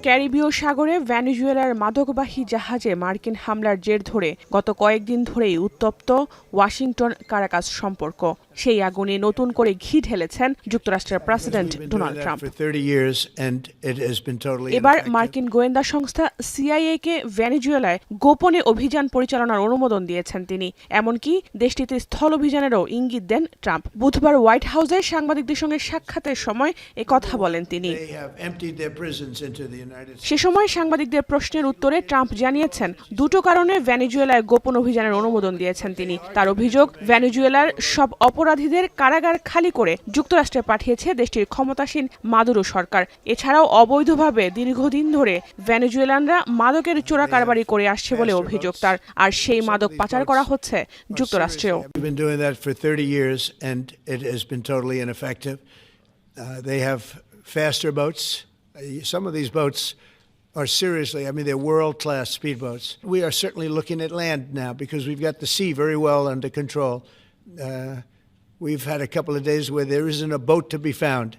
ক্যারিবীয় সাগরে ভেনেজুয়েলার মাদকবাহী জাহাজে মার্কিন হামলার জের ধরে গত কয়েকদিন ধরেই উত্তপ্ত ওয়াশিংটন কারাকাস সম্পর্ক। সেই আগুনে নতুন করে ঘি ঢেলেছেন যুক্তরাষ্ট্রের প্রেসিডেন্ট ডোনাল্ড ট্রাম্প। এবার মার্কিন গোয়েন্দা সংস্থা সিআইএ-কে ভেনেজুয়েলায় গোপনে অভিযান পরিচালনার অনুমোদন দিয়েছেন তিনি। এমনকি দেশটিতে স্থল অভিযানেরও ইঙ্গিত দেন ট্রাম্প। বুধবার হোয়াইট হাউসে সাংবাদিকদের সঙ্গে সাক্ষাতের সময় একথা বলেন তিনি। সে সময় সাংবাদিকদের প্রশ্নের উত্তরে ট্রাম্প জানিয়েছেন, দুটো কারণে ভেনেজুয়েলায় গোপন অভিযানের অনুমোদন দিয়েছেন তিনি। তার অভিযোগ, ভেনেজুয়েলার সব অপরাধীদের কারাগার খালি করে যুক্তরাষ্ট্রে পাঠিয়েছে দেশটির ক্ষমতাসীন মাদুরো সরকার। এছাড়াও অবৈধভাবে দীর্ঘদিন ধরে ভেনেজুয়েলানরা মাদকের চোরা কারবারি করে আসছে বলে অভিযোগ তার। আর সেই মাদক পাচার করা হচ্ছে যুক্তরাষ্ট্রেও। Some of these boats are seriously, they're world-class speedboats. We are certainly looking at land now because we've got the sea very well under control. We've had a couple of days where there isn't a boat to be found.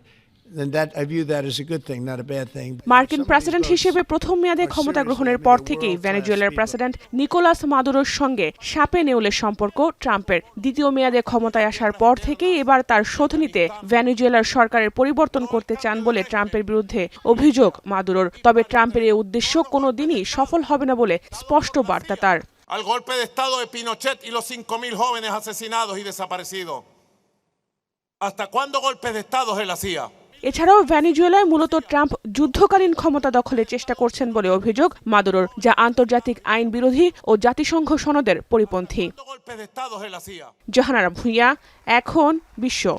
And that, I view that as a good thing, not a bad thing. মার্কিন president হিসেবে প্রথম মেয়াদে ক্ষমতা গ্রহণের পর থেকেই ভেনেজুয়েলার president Nicolas মাদুরোর সঙ্গে সাপে নেউলের সম্পর্ক ট্রাম্পের। দ্বিতীয় মেয়াদে ক্ষমতায় আসার পর থেকেই এবার তার শোধনীতে ভেনেজুয়েলার সরকারের পরিবর্তন করতে চান বলে ট্রাম্পের বিরুদ্ধে অভিযোগ মাদুরোর। তবে ট্রাম্পের এই উদ্দেশ্য কোনোদিনই সফল হবে না বলে স্পষ্ট বার্তা তার। Al golpe de estado de Pinochet y los 5.000 jóvenes asesinados y desaparecidos. ¿Hasta cuándo golpes de estado él hacía? এছাড়াও ভেনেজুয়েলায় মূলত ট্রাম্প যুদ্ধকালীন ক্ষমতা দখলের চেষ্টা করছেন বলে অভিযোগ মাদুরোর, যা আন্তর্জাতিক আইন বিরোধী ও জাতিসংঘ সনদের পরিপন্থী। জাহানারা ভুঁইয়া, এখন বিশ্ব।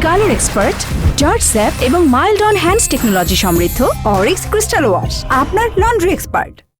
কালার এক্সপার্ট, জর্জ স্যাপ এবং মাইল্ড অন হ্যান্ডস টেকনোলজি সমৃদ্ধ অরিক্স ক্রিস্টাল ওয়াশ আপনার লন্ড্রি এক্সপার্ট।